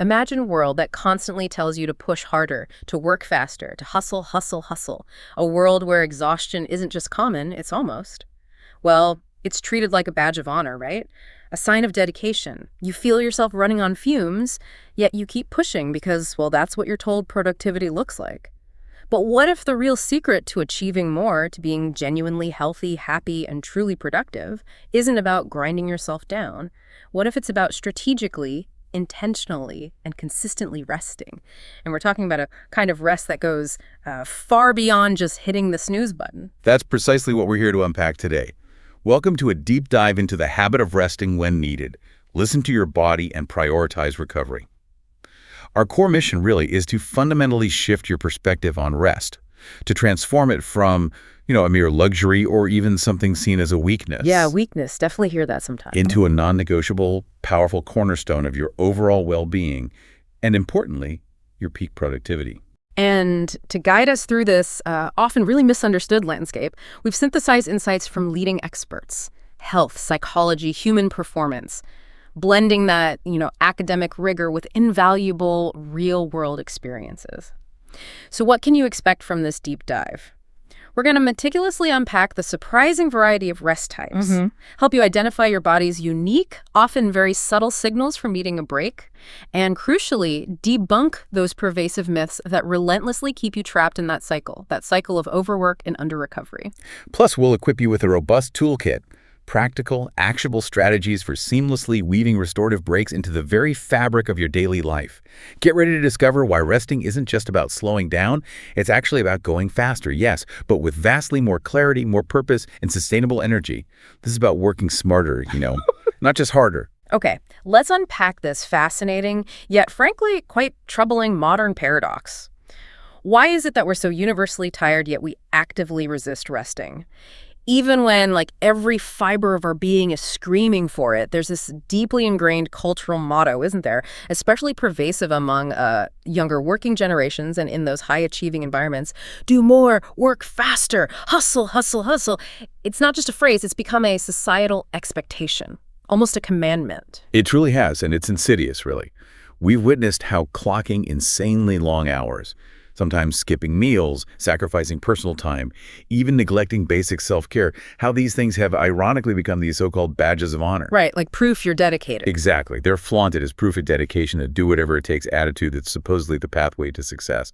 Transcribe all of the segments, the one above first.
Imagine a world that constantly tells you to push harder, to work faster, to hustle, hustle, hustle. A world where exhaustion isn't just common, it's almost. Well, it's treated like a badge of honor, right? A sign of dedication. You feel yourself running on fumes, yet you keep pushing because, well, that's what you're told productivity looks like. But what if the real secret to achieving more, to being genuinely healthy, happy, and truly productive, isn't about grinding yourself down? What if it's about strategically, intentionally, and consistently resting? And we're talking about a kind of rest that goes far beyond just hitting the snooze button. That's precisely what we're here to unpack today. Welcome to a deep dive into the habit of resting when needed. Listen to your body and prioritize recovery. Our core mission really is to fundamentally shift your perspective on rest, to transform it from, a mere luxury or even something seen as a weakness. Yeah, weakness. Definitely hear that sometimes. Into a non-negotiable, powerful cornerstone of your overall well-being and, importantly, your peak productivity. And to guide us through this often really misunderstood landscape, we've synthesized insights from leading experts: health, psychology, human performance, blending that, academic rigor with invaluable real-world experiences. So what can you expect from this deep dive? We're going to meticulously unpack the surprising variety of rest types, help you identify your body's unique, often very subtle signals for needing a break, and crucially, debunk those pervasive myths that relentlessly keep you trapped in that cycle of overwork and under-recovery. Plus, we'll equip you with a robust toolkit, practical, actionable strategies for seamlessly weaving restorative breaks into the very fabric of your daily life. Get ready to discover why resting isn't just about slowing down. It's actually about going faster, yes, but with vastly more clarity, more purpose, and sustainable energy. This is about working smarter, not just harder. Okay, let's unpack this fascinating, yet frankly quite troubling modern paradox. Why is it that we're so universally tired, yet we actively resist resting? Even when, every fiber of our being is screaming for it, there's this deeply ingrained cultural motto, isn't there? Especially pervasive among younger working generations and in those high-achieving environments. Do more, work faster, hustle, hustle, hustle. It's not just a phrase, it's become a societal expectation, almost a commandment. It truly has, and it's insidious, really. We've witnessed how clocking insanely long hours, sometimes skipping meals, sacrificing personal time, even neglecting basic self-care, how these things have ironically become these so-called badges of honor. Right, like proof you're dedicated. Exactly. They're flaunted as proof of dedication, a do-whatever-it-takes attitude that's supposedly the pathway to success.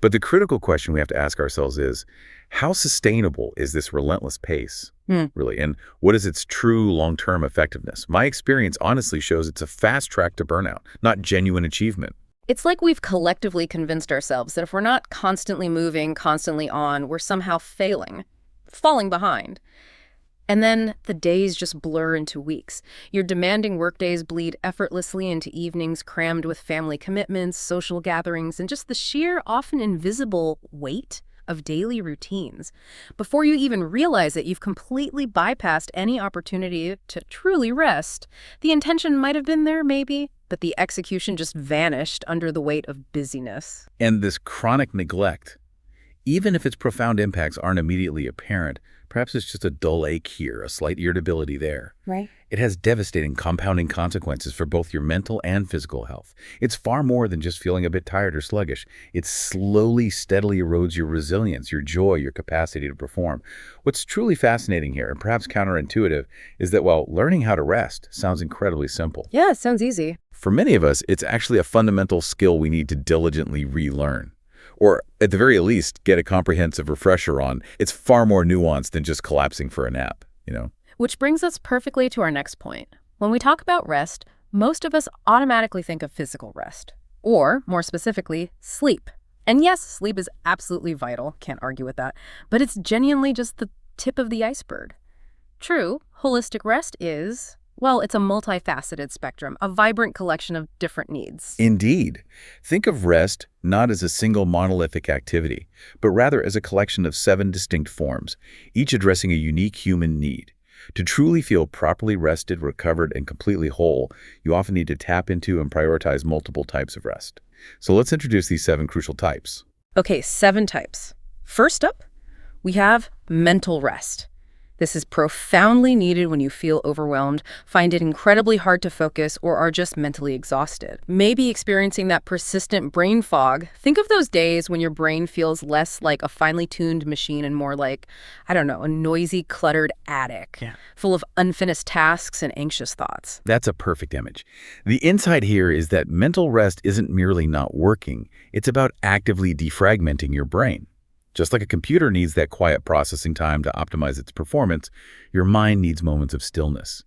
But the critical question we have to ask ourselves is, how sustainable is this relentless pace, really? And what is its true long-term effectiveness? My experience honestly shows it's a fast track to burnout, not genuine achievement. It's like we've collectively convinced ourselves that if we're not constantly moving, constantly on, we're somehow failing, falling behind. And then the days just blur into weeks. Your demanding workdays bleed effortlessly into evenings crammed with family commitments, social gatherings, and just the sheer, often invisible weight of daily routines. Before you even realize it, you've completely bypassed any opportunity to truly rest. The intention might have been there, maybe, but the execution just vanished under the weight of busyness. And this chronic neglect, even if its profound impacts aren't immediately apparent, perhaps it's just a dull ache here, a slight irritability there. Right. It has devastating compounding consequences for both your mental and physical health. It's far more than just feeling a bit tired or sluggish. It slowly, steadily erodes your resilience, your joy, your capacity to perform. What's truly fascinating here, and perhaps counterintuitive, is that while learning how to rest sounds incredibly simple, Yeah, it sounds easy. for many of us, it's actually a fundamental skill we need to diligently relearn. Or at the very least, get a comprehensive refresher on. It's far more nuanced than just collapsing for a nap, Which brings us perfectly to our next point. When we talk about rest, most of us automatically think of physical rest, or more specifically, sleep. And yes, sleep is absolutely vital, can't argue with that, but it's genuinely just the tip of the iceberg. True, holistic rest is, well, it's a multifaceted spectrum, a vibrant collection of different needs. Indeed. Think of rest not as a single monolithic activity, but rather as a collection of 7 distinct forms, each addressing a unique human need. To truly feel properly rested, recovered, and completely whole, you often need to tap into and prioritize multiple types of rest. So let's introduce these 7 crucial types. Okay, 7 types. First up, we have mental rest. This is profoundly needed when you feel overwhelmed, find it incredibly hard to focus, or are just mentally exhausted. Maybe experiencing that persistent brain fog. Think of those days when your brain feels less like a finely tuned machine and more like, I don't know, a noisy, cluttered attic, Yeah. full of unfinished tasks and anxious thoughts. That's a perfect image. The insight here is that mental rest isn't merely not working, it's about actively defragmenting your brain. Just like a computer needs that quiet processing time to optimize its performance, your mind needs moments of stillness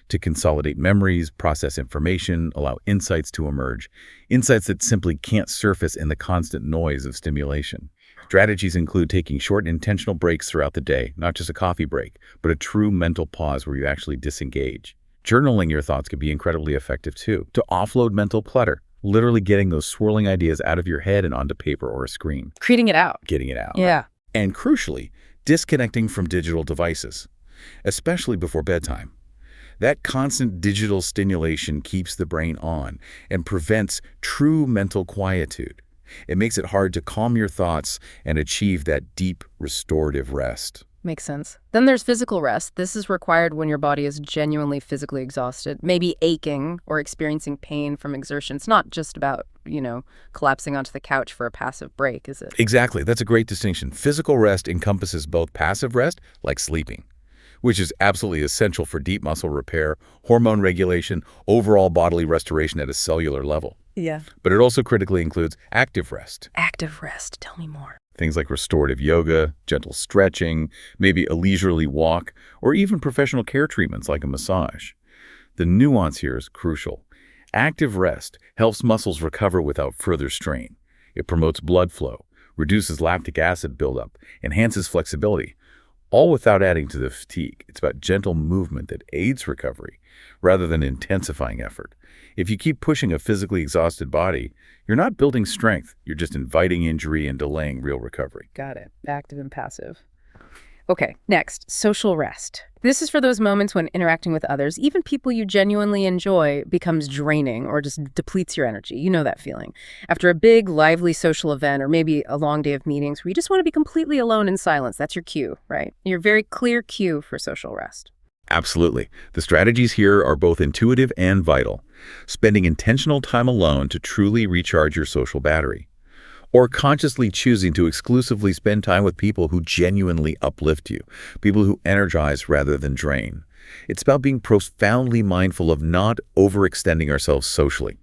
to consolidate memories, process information, allow insights to emerge, insights that simply can't surface in the constant noise of stimulation. Strategies include taking short, intentional breaks throughout the day, not just a coffee break, but a true mental pause where you actually disengage. Journaling your thoughts can be incredibly effective too, to offload mental clutter, literally getting those swirling ideas out of your head and onto paper or a screen. Creating it out. Getting it out. Yeah. And crucially, disconnecting from digital devices, especially before bedtime. That constant digital stimulation keeps the brain on and prevents true mental quietude. It makes it hard to calm your thoughts and achieve that deep, restorative rest. Makes sense. Then there's physical rest. This is required when your body is genuinely physically exhausted, maybe aching or experiencing pain from exertion. It's not just about, collapsing onto the couch for a passive break, is it? Exactly. That's a great distinction. Physical rest encompasses both passive rest, like sleeping, which is absolutely essential for deep muscle repair, hormone regulation, overall bodily restoration at a cellular level. Yeah. But it also critically includes active rest. Active rest. Tell me more. Things like restorative yoga, gentle stretching, maybe a leisurely walk, or even professional care treatments like a massage. The nuance here is crucial. Active rest helps muscles recover without further strain. It promotes blood flow, reduces lactic acid buildup, enhances flexibility, all without adding to the fatigue. It's about gentle movement that aids recovery rather than intensifying effort. If you keep pushing a physically exhausted body, you're not building strength. You're just inviting injury and delaying real recovery. Got it. Active and passive. Okay, next, social rest. This is for those moments when interacting with others, even people you genuinely enjoy, becomes draining or just depletes your energy. You know that feeling. After a big, lively social event or maybe a long day of meetings where you just want to be completely alone in silence, that's your cue, right? Your very clear cue for social rest. Absolutely. The strategies here are both intuitive and vital. Spending intentional time alone to truly recharge your social battery, or consciously choosing to exclusively spend time with people who genuinely uplift you, people who energize rather than drain. It's about being profoundly mindful of not overextending ourselves socially.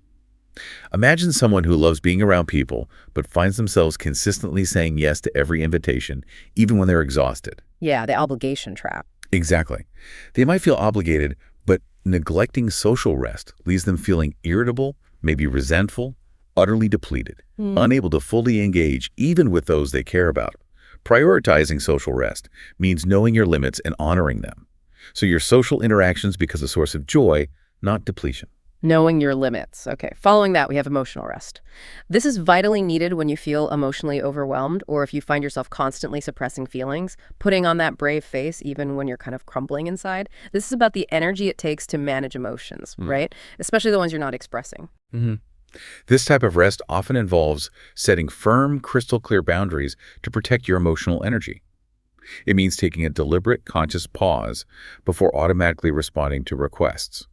Imagine someone who loves being around people, but finds themselves consistently saying yes to every invitation, even when they're exhausted. Yeah, the obligation trap. Exactly. They might feel obligated, but neglecting social rest leaves them feeling irritable, maybe resentful, utterly depleted, unable to fully engage even with those they care about. Prioritizing social rest means knowing your limits and honoring them. So your social interactions become a source of joy, not depletion. Knowing your limits. Okay, following that, we have emotional rest. This is vitally needed when you feel emotionally overwhelmed or if you find yourself constantly suppressing feelings, putting on that brave face even when you're kind of crumbling inside. This is about the energy it takes to manage emotions, right? Especially the ones you're not expressing. This type of rest often involves setting firm, crystal-clear boundaries to protect your emotional energy. It means taking a deliberate, conscious pause before automatically responding to requests,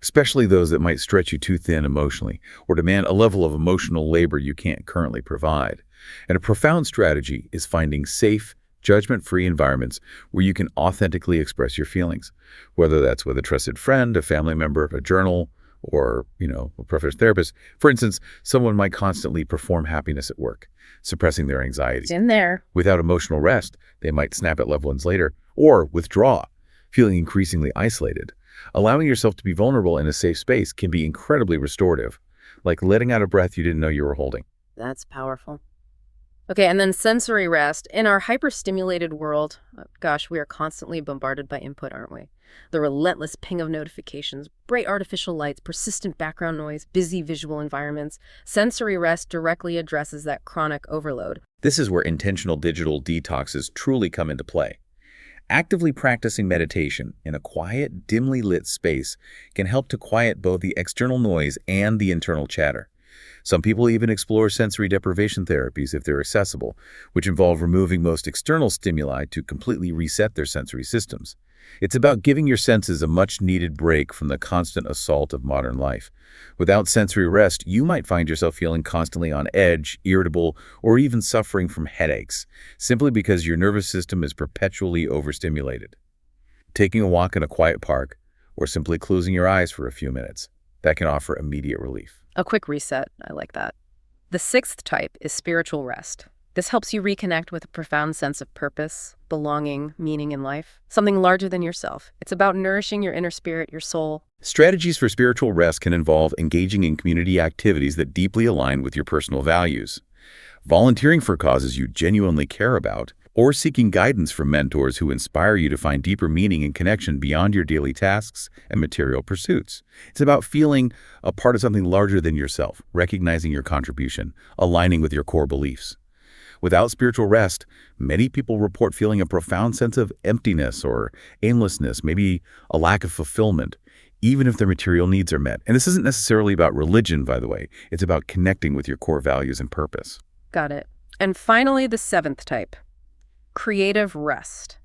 especially those that might stretch you too thin emotionally or demand a level of emotional labor you can't currently provide. And a profound strategy is finding safe, judgment-free environments where you can authentically express your feelings, whether that's with a trusted friend, a family member, a journal, or, a professional therapist. For instance, someone might constantly perform happiness at work, suppressing their anxiety. It's in there. Without emotional rest, they might snap at loved ones later or withdraw, feeling increasingly isolated. Allowing yourself to be vulnerable in a safe space can be incredibly restorative, like letting out a breath you didn't know you were holding. That's powerful. Okay, and then sensory rest. In our hyperstimulated world, gosh, we are constantly bombarded by input, aren't we? The relentless ping of notifications, bright artificial lights, persistent background noise, busy visual environments. Sensory rest directly addresses that chronic overload. This is where intentional digital detoxes truly come into play. Actively practicing meditation in a quiet, dimly lit space can help to quiet both the external noise and the internal chatter. Some people even explore sensory deprivation therapies if they're accessible, which involve removing most external stimuli to completely reset their sensory systems. It's about giving your senses a much-needed break from the constant assault of modern life. Without sensory rest, you might find yourself feeling constantly on edge, irritable, or even suffering from headaches, simply because your nervous system is perpetually overstimulated. Taking a walk in a quiet park, or simply closing your eyes for a few minutes, that can offer immediate relief. A quick reset. I like that. The sixth type is spiritual rest. This helps you reconnect with a profound sense of purpose, belonging, meaning in life, something larger than yourself. It's about nourishing your inner spirit, your soul. Strategies for spiritual rest can involve engaging in community activities that deeply align with your personal values, volunteering for causes you genuinely care about, or seeking guidance from mentors who inspire you to find deeper meaning and connection beyond your daily tasks and material pursuits. It's about feeling a part of something larger than yourself, recognizing your contribution, aligning with your core beliefs. Without spiritual rest, many people report feeling a profound sense of emptiness or aimlessness, maybe a lack of fulfillment, even if their material needs are met. And this isn't necessarily about religion, by the way. It's about connecting with your core values and purpose. Got it. And finally, the seventh type, creative rest.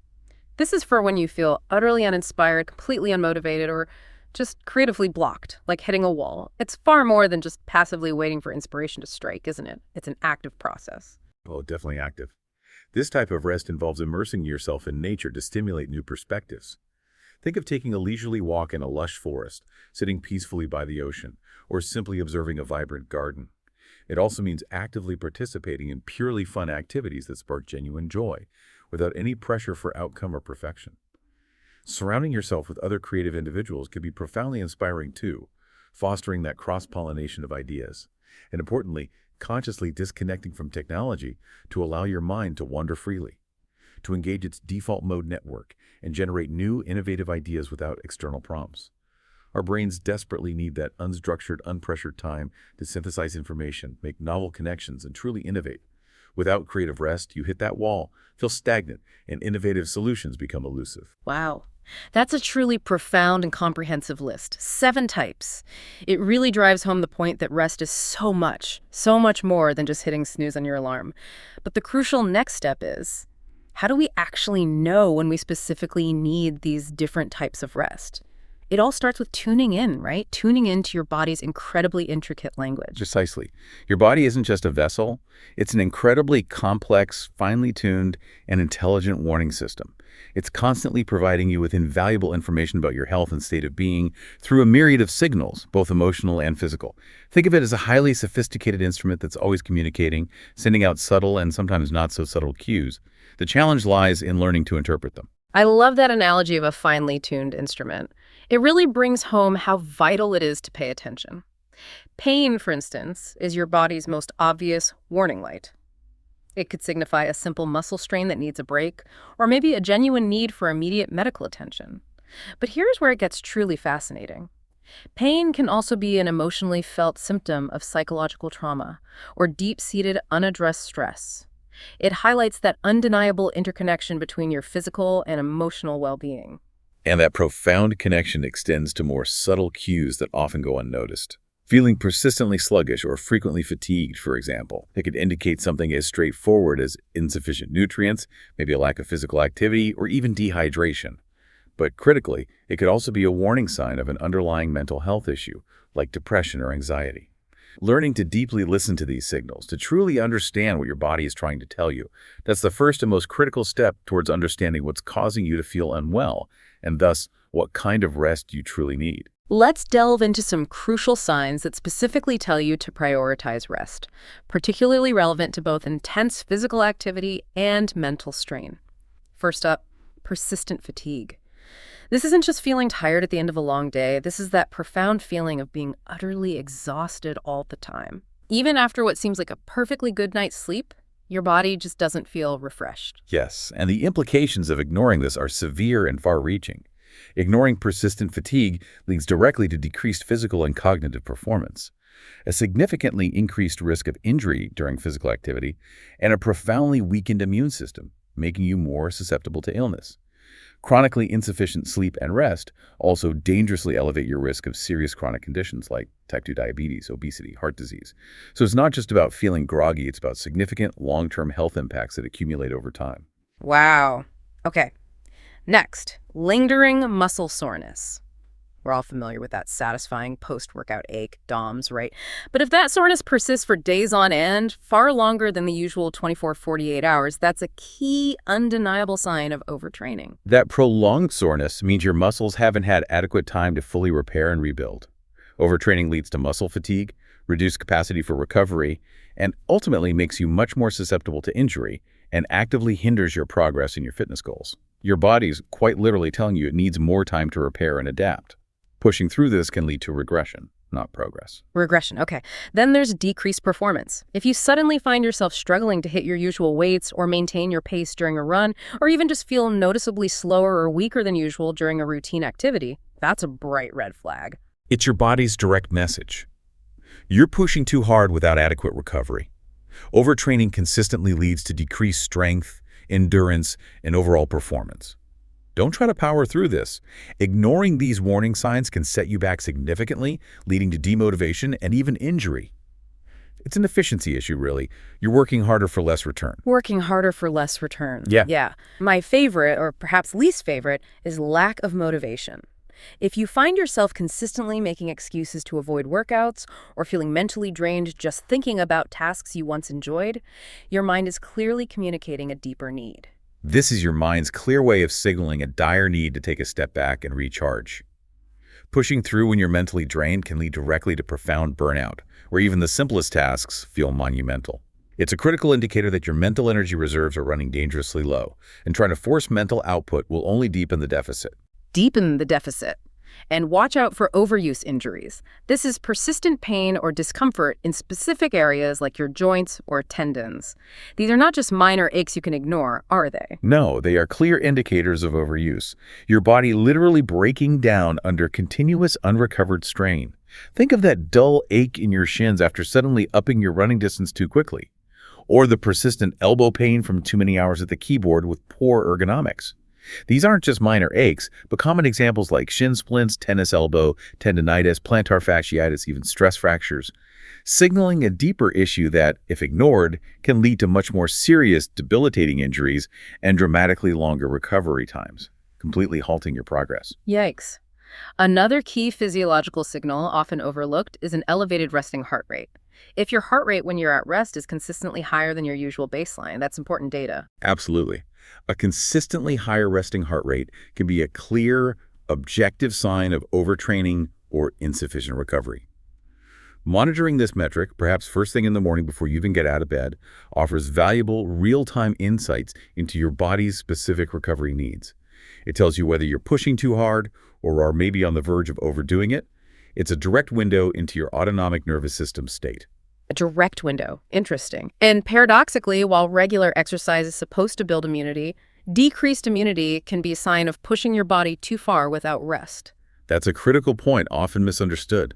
This is for when you feel utterly uninspired, completely unmotivated, or just creatively blocked, like hitting a wall. It's far more than just passively waiting for inspiration to strike, isn't it? It's an active process. Oh, definitely active. This type of rest involves immersing yourself in nature to stimulate new perspectives. Think of taking a leisurely walk in a lush forest, sitting peacefully by the ocean, or simply observing a vibrant garden. It also means actively participating in purely fun activities that spark genuine joy, without any pressure for outcome or perfection. Surrounding yourself with other creative individuals can be profoundly inspiring too, fostering that cross-pollination of ideas. And importantly, consciously disconnecting from technology to allow your mind to wander freely, to engage its default mode network and generate new, innovative ideas without external prompts. Our brains desperately need that unstructured, unpressured time to synthesize information, make novel connections, and truly innovate. Without creative rest, you hit that wall, feel stagnant, and innovative solutions become elusive. Wow. That's a truly profound and comprehensive list. 7 types. It really drives home the point that rest is so much more than just hitting snooze on your alarm. But the crucial next step is, how do we actually know when we specifically need these different types of rest? It all starts with tuning in, right? Tuning into your body's incredibly intricate language. Precisely. Your body isn't just a vessel. It's an incredibly complex, finely tuned, and intelligent warning system. It's constantly providing you with invaluable information about your health and state of being through a myriad of signals, both emotional and physical. Think of it as a highly sophisticated instrument that's always communicating, sending out subtle and sometimes not so subtle cues. The challenge lies in learning to interpret them. I love that analogy of a finely tuned instrument. It really brings home how vital it is to pay attention. Pain, for instance, is your body's most obvious warning light. It could signify a simple muscle strain that needs a break, or maybe a genuine need for immediate medical attention. But here's where it gets truly fascinating. Pain can also be an emotionally felt symptom of psychological trauma or deep-seated unaddressed stress. It highlights that undeniable interconnection between your physical and emotional well-being. And that profound connection extends to more subtle cues that often go unnoticed. Feeling persistently sluggish or frequently fatigued, for example, it could indicate something as straightforward as insufficient nutrients, maybe a lack of physical activity, or even dehydration. But critically, it could also be a warning sign of an underlying mental health issue, like depression or anxiety. Learning to deeply listen to these signals, to truly understand what your body is trying to tell you, that's the first and most critical step towards understanding what's causing you to feel unwell, and thus, what kind of rest you truly need. Let's delve into some crucial signs that specifically tell you to prioritize rest, particularly relevant to both intense physical activity and mental strain. First up, persistent fatigue. This isn't just feeling tired at the end of a long day. This is that profound feeling of being utterly exhausted all the time. Even after what seems like a perfectly good night's sleep, your body just doesn't feel refreshed. Yes, and the implications of ignoring this are severe and far-reaching. Ignoring persistent fatigue leads directly to decreased physical and cognitive performance, a significantly increased risk of injury during physical activity, and a profoundly weakened immune system, making you more susceptible to illness. Chronically insufficient sleep and rest also dangerously elevate your risk of serious chronic conditions like type 2 diabetes, obesity, heart disease. So it's not just about feeling groggy, it's about significant long-term health impacts that accumulate over time. Wow. Okay. Next, lingering muscle soreness. We're all familiar with that satisfying post-workout ache, DOMS, right? But if that soreness persists for days on end, far longer than the usual 24-48 hours, that's a key, undeniable sign of overtraining. That prolonged soreness means your muscles haven't had adequate time to fully repair and rebuild. Overtraining leads to muscle fatigue, reduced capacity for recovery, and ultimately makes you much more susceptible to injury and actively hinders your progress in your fitness goals. Your body's quite literally telling you it needs more time to repair and adapt. Pushing through this can lead to regression, not progress. Regression, okay. Then there's decreased performance. If you suddenly find yourself struggling to hit your usual weights or maintain your pace during a run, or even just feel noticeably slower or weaker than usual during a routine activity, that's a bright red flag. It's your body's direct message. You're pushing too hard without adequate recovery. Overtraining consistently leads to decreased strength, endurance, and overall performance. Don't try to power through this. Ignoring these warning signs can set you back significantly, leading to demotivation and even injury. It's an efficiency issue, really. You're working harder for less return. Working harder for less return. Yeah. Yeah. My favorite, or perhaps least favorite, is lack of motivation. If you find yourself consistently making excuses to avoid workouts or feeling mentally drained just thinking about tasks you once enjoyed, your mind is clearly communicating a deeper need. This is your mind's clear way of signaling a dire need to take a step back and recharge. Pushing through when you're mentally drained can lead directly to profound burnout, where even the simplest tasks feel monumental. It's a critical indicator that your mental energy reserves are running dangerously low, and trying to force mental output will only deepen the deficit. Deepen the deficit. And watch out for overuse injuries. This is persistent pain or discomfort in specific areas like your joints or tendons. These are not just minor aches you can ignore, are they? No, they are clear indicators of overuse. Your body literally breaking down under continuous unrecovered strain. Think of that dull ache in your shins after suddenly upping your running distance too quickly. Or the persistent elbow pain from too many hours at the keyboard with poor ergonomics. These aren't just minor aches, but common examples like shin splints, tennis elbow, tendinitis, plantar fasciitis, even stress fractures, signaling a deeper issue that, if ignored, can lead to much more serious, debilitating injuries and dramatically longer recovery times, completely halting your progress. Yikes. Another key physiological signal often overlooked is an elevated resting heart rate. If your heart rate when you're at rest is consistently higher than your usual baseline, that's important data. Absolutely. A consistently higher resting heart rate can be a clear, objective sign of overtraining or insufficient recovery. Monitoring this metric, perhaps first thing in the morning before you even get out of bed, offers valuable real-time insights into your body's specific recovery needs. It tells you whether you're pushing too hard or are maybe on the verge of overdoing it. It's a direct window into your autonomic nervous system state. A direct window. Interesting. And paradoxically, while regular exercise is supposed to build immunity, decreased immunity can be a sign of pushing your body too far without rest. That's a critical point, often misunderstood.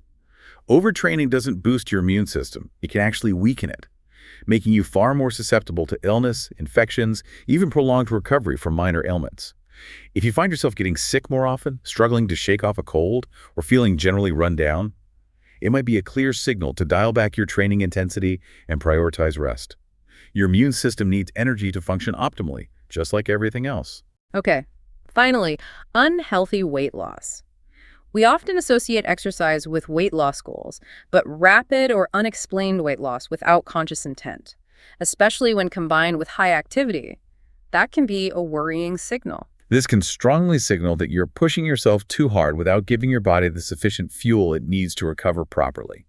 Overtraining doesn't boost your immune system. It can actually weaken it, making you far more susceptible to illness, infections, even prolonged recovery from minor ailments. If you find yourself getting sick more often, struggling to shake off a cold, or feeling generally run down, it might be a clear signal to dial back your training intensity and prioritize rest. Your immune system needs energy to function optimally, just like everything else. Okay. Finally, unhealthy weight loss. We often associate exercise with weight loss goals, but rapid or unexplained weight loss without conscious intent, especially when combined with high activity, that can be a worrying signal. This can strongly signal that you're pushing yourself too hard without giving your body the sufficient fuel it needs to recover properly.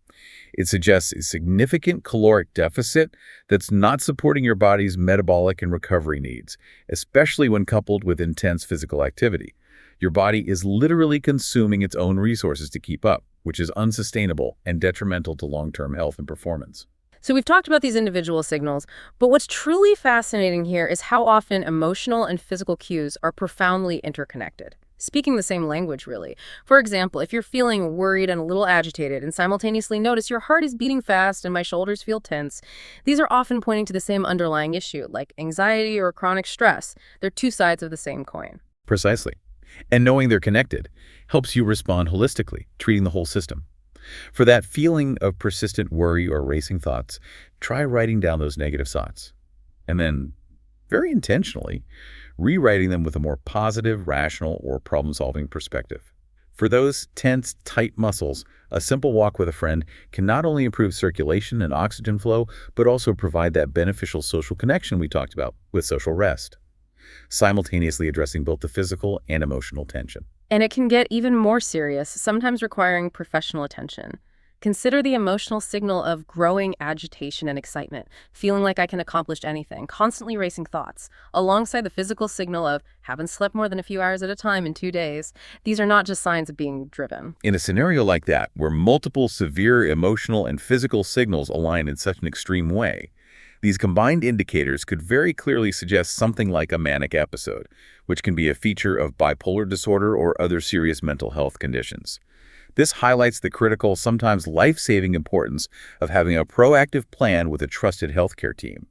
It suggests a significant caloric deficit that's not supporting your body's metabolic and recovery needs, especially when coupled with intense physical activity. Your body is literally consuming its own resources to keep up, which is unsustainable and detrimental to long-term health and performance. So we've talked about these individual signals, but what's truly fascinating here is how often emotional and physical cues are profoundly interconnected, speaking the same language, really. For example, if you're feeling worried and a little agitated and simultaneously notice your heart is beating fast and my shoulders feel tense, these are often pointing to the same underlying issue, like anxiety or chronic stress. They're two sides of the same coin. Precisely. And knowing they're connected helps you respond holistically, treating the whole system. For that feeling of persistent worry or racing thoughts, try writing down those negative thoughts. And then, very intentionally, rewriting them with a more positive, rational, or problem-solving perspective. For those tense, tight muscles, a simple walk with a friend can not only improve circulation and oxygen flow, but also provide that beneficial social connection we talked about with social rest, simultaneously addressing both the physical and emotional tension. And it can get even more serious, sometimes requiring professional attention. Consider the emotional signal of growing agitation and excitement, feeling like I can accomplish anything, constantly racing thoughts, alongside the physical signal of haven't slept more than a few hours at a time in 2 days. These are not just signs of being driven. In a scenario like that, where multiple severe emotional and physical signals align in such an extreme way, these combined indicators could very clearly suggest something like a manic episode, which can be a feature of bipolar disorder or other serious mental health conditions. This highlights the critical, sometimes life-saving importance of having a proactive plan with a trusted healthcare team,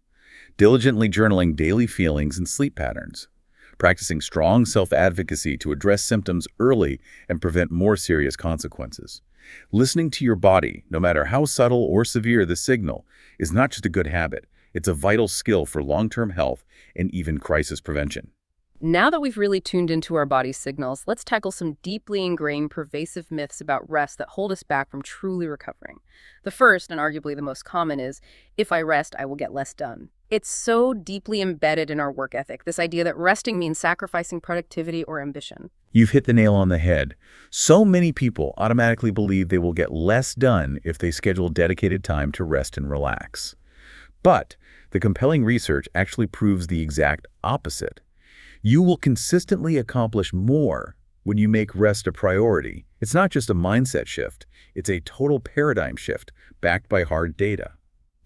diligently journaling daily feelings and sleep patterns, practicing strong self-advocacy to address symptoms early and prevent more serious consequences. Listening to your body, no matter how subtle or severe the signal, is not just a good habit. It's a vital skill for long-term health and even crisis prevention. Now that we've really tuned into our body's signals, let's tackle some deeply ingrained, pervasive myths about rest that hold us back from truly recovering. The first, and arguably the most common, is, if I rest, I will get less done. It's so deeply embedded in our work ethic, this idea that resting means sacrificing productivity or ambition. You've hit the nail on the head. So many people automatically believe they will get less done if they schedule dedicated time to rest and relax. But the compelling research actually proves the exact opposite. You will consistently accomplish more when you make rest a priority. It's not just a mindset shift, it's a total paradigm shift backed by hard data.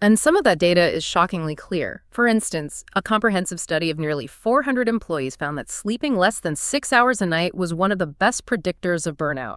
And some of that data is shockingly clear. For instance, a comprehensive study of nearly 400 employees found that sleeping less than 6 hours a night was one of the best predictors of burnout.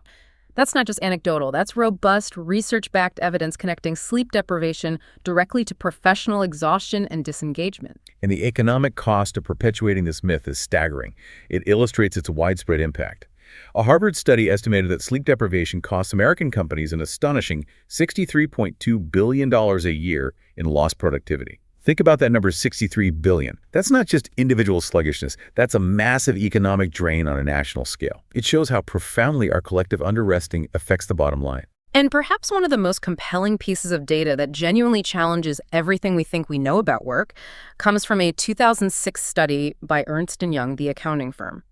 That's not just anecdotal, that's robust, research-backed evidence connecting sleep deprivation directly to professional exhaustion and disengagement. And the economic cost of perpetuating this myth is staggering. It illustrates its widespread impact. A Harvard study estimated that sleep deprivation costs American companies an astonishing $63.2 billion a year in lost productivity. Think about that number, $63 billion. That's not just individual sluggishness. That's a massive economic drain on a national scale. It shows how profoundly our collective underresting affects the bottom line. And perhaps one of the most compelling pieces of data that genuinely challenges everything we think we know about work comes from a 2006 study by Ernst & Young, the accounting firm.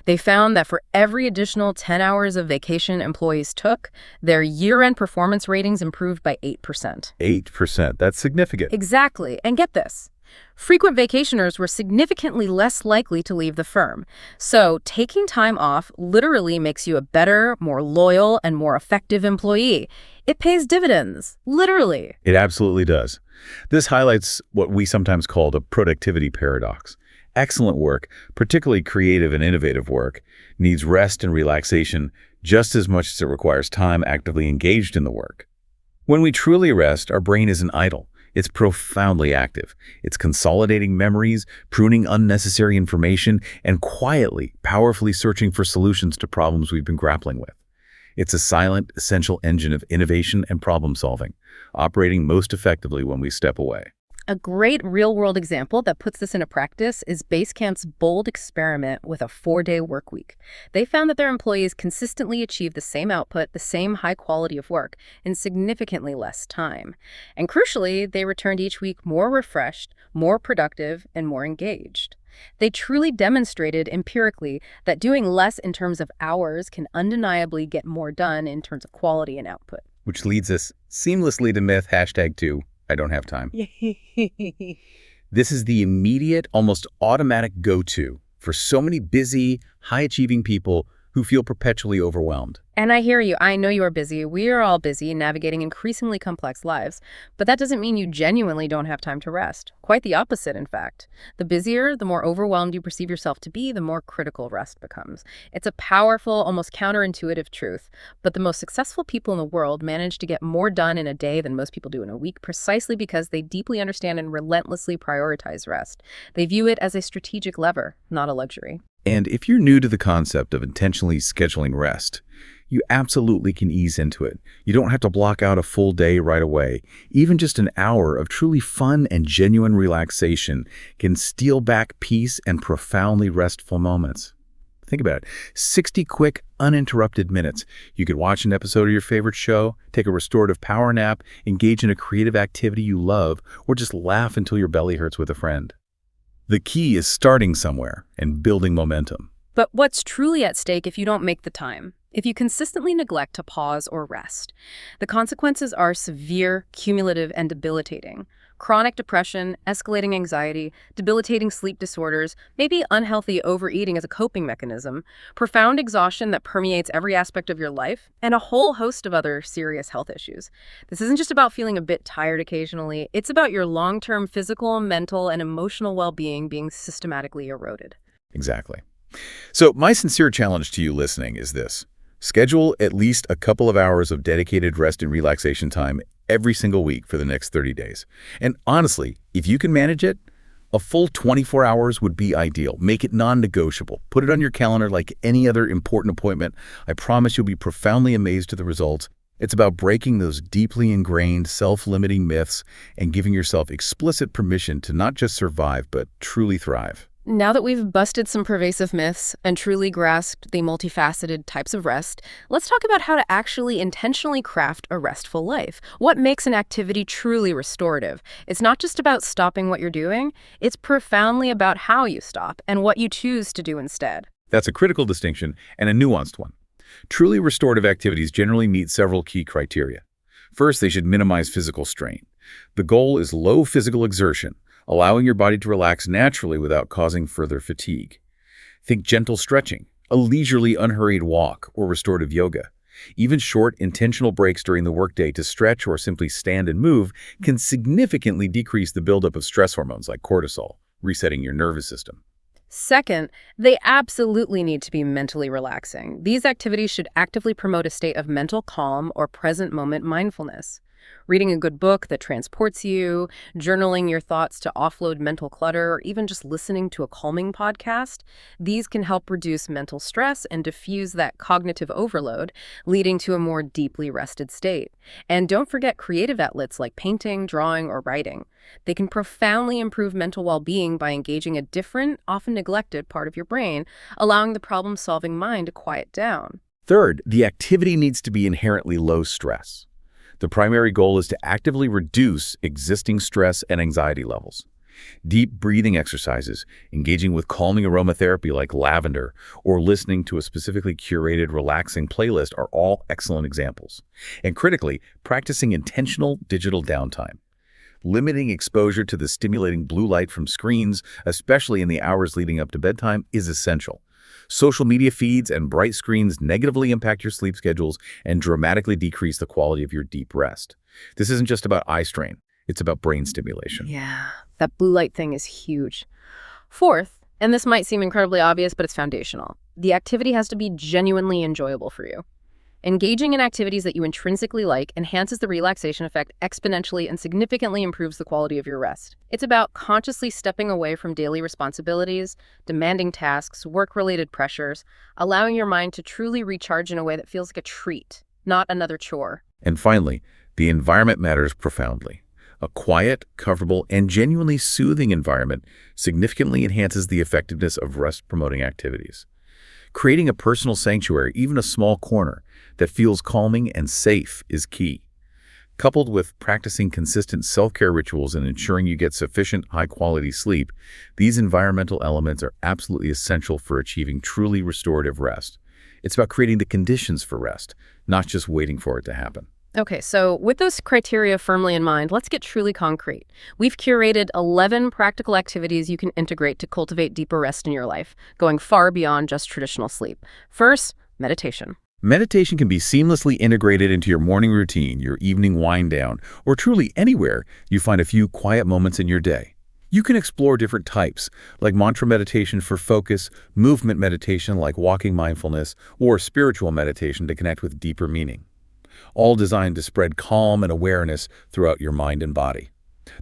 They found that for every additional 10 hours of vacation employees took, their year-end performance ratings improved by 8%. 8%. That's significant. Exactly. And get this. Frequent vacationers were significantly less likely to leave the firm. So taking time off literally makes you a better, more loyal, and more effective employee. It pays dividends, literally. It absolutely does. This highlights what we sometimes call the productivity paradox. Excellent work, particularly creative and innovative work, needs rest and relaxation just as much as it requires time actively engaged in the work. When we truly rest, our brain isn't idle. It's profoundly active. It's consolidating memories, pruning unnecessary information, and quietly, powerfully searching for solutions to problems we've been grappling with. It's a silent, essential engine of innovation and problem solving, operating most effectively when we step away. A great real-world example that puts this into practice is Basecamp's bold experiment with a 4-day work week. They found that their employees consistently achieved the same output, the same high quality of work, in significantly less time. And crucially, they returned each week more refreshed, more productive, and more engaged. They truly demonstrated empirically that doing less in terms of hours can undeniably get more done in terms of quality and output. Which leads us seamlessly to myth #2. I don't have time. This is the immediate, almost automatic go-to for so many busy, high-achieving people who feel perpetually overwhelmed. And I hear you. I know you are busy. We are all busy navigating increasingly complex lives. But that doesn't mean you genuinely don't have time to rest. Quite the opposite, in fact. The busier, the more overwhelmed you perceive yourself to be, the more critical rest becomes. It's a powerful, almost counterintuitive truth. But the most successful people in the world manage to get more done in a day than most people do in a week, precisely because they deeply understand and relentlessly prioritize rest. They view it as a strategic lever, not a luxury. And if you're new to the concept of intentionally scheduling rest, you absolutely can ease into it. You don't have to block out a full day right away. Even just an hour of truly fun and genuine relaxation can steal back peace and profoundly restful moments. Think about it. 60 quick, uninterrupted minutes. You could watch an episode of your favorite show, take a restorative power nap, engage in a creative activity you love, or just laugh until your belly hurts with a friend. The key is starting somewhere and building momentum. But what's truly at stake if you don't make the time? If you consistently neglect to pause or rest, the consequences are severe, cumulative, and debilitating. Chronic depression, escalating anxiety, debilitating sleep disorders, maybe unhealthy overeating as a coping mechanism, profound exhaustion that permeates every aspect of your life, and a whole host of other serious health issues. This isn't just about feeling a bit tired occasionally, it's about your long-term physical, mental, and emotional well-being being systematically eroded. Exactly. So my sincere challenge to you listening is this. Schedule at least a couple of hours of dedicated rest and relaxation time every single week for the next 30 days. And honestly, if you can manage it, a full 24 hours would be ideal. Make it non-negotiable. Put it on your calendar like any other important appointment. I promise you'll be profoundly amazed at the results. It's about breaking those deeply ingrained, self-limiting myths and giving yourself explicit permission to not just survive, but truly thrive. Now that we've busted some pervasive myths and truly grasped the multifaceted types of rest, let's talk about how to actually intentionally craft a restful life. What makes an activity truly restorative? It's not just about stopping what you're doing, it's profoundly about how you stop and what you choose to do instead. That's a critical distinction and a nuanced one. Truly restorative activities generally meet several key criteria. First, they should minimize physical strain. The goal is low physical exertion, allowing your body to relax naturally without causing further fatigue. Think gentle stretching, a leisurely, unhurried walk, or restorative yoga. Even short, intentional breaks during the workday to stretch or simply stand and move can significantly decrease the buildup of stress hormones like cortisol, resetting your nervous system. Second, they absolutely need to be mentally relaxing. These activities should actively promote a state of mental calm or present moment mindfulness. Reading a good book that transports you, journaling your thoughts to offload mental clutter, or even just listening to a calming podcast, these can help reduce mental stress and diffuse that cognitive overload, leading to a more deeply rested state. And don't forget creative outlets like painting, drawing, or writing. They can profoundly improve mental well-being by engaging a different, often neglected part of your brain, allowing the problem-solving mind to quiet down. Third, the activity needs to be inherently low stress. The primary goal is to actively reduce existing stress and anxiety levels. Deep breathing exercises, engaging with calming aromatherapy like lavender, or listening to a specifically curated relaxing playlist are all excellent examples. And critically, practicing intentional digital downtime. Limiting exposure to the stimulating blue light from screens, especially in the hours leading up to bedtime, is essential. Social media feeds and bright screens negatively impact your sleep schedules and dramatically decrease the quality of your deep rest. This isn't just about eye strain, it's about brain stimulation. Yeah, that blue light thing is huge. Fourth, and this might seem incredibly obvious, but it's foundational, the activity has to be genuinely enjoyable for you. Engaging in activities that you intrinsically like enhances the relaxation effect exponentially and significantly improves the quality of your rest. It's about consciously stepping away from daily responsibilities, demanding tasks, work-related pressures, allowing your mind to truly recharge in a way that feels like a treat, not another chore. And finally, the environment matters profoundly. A quiet, comfortable, and genuinely soothing environment significantly enhances the effectiveness of rest-promoting activities. Creating a personal sanctuary, even a small corner, that feels calming and safe is key. Coupled with practicing consistent self-care rituals and ensuring you get sufficient, high-quality sleep, these environmental elements are absolutely essential for achieving truly restorative rest. It's about creating the conditions for rest, not just waiting for it to happen. Okay, so with those criteria firmly in mind, let's get truly concrete. We've curated 11 practical activities you can integrate to cultivate deeper rest in your life, going far beyond just traditional sleep. First, meditation. Meditation can be seamlessly integrated into your morning routine, your evening wind down, or truly anywhere you find a few quiet moments in your day. You can explore different types, like mantra meditation for focus, movement meditation like walking mindfulness, or spiritual meditation to connect with deeper meaning, all designed to spread calm and awareness throughout your mind and body.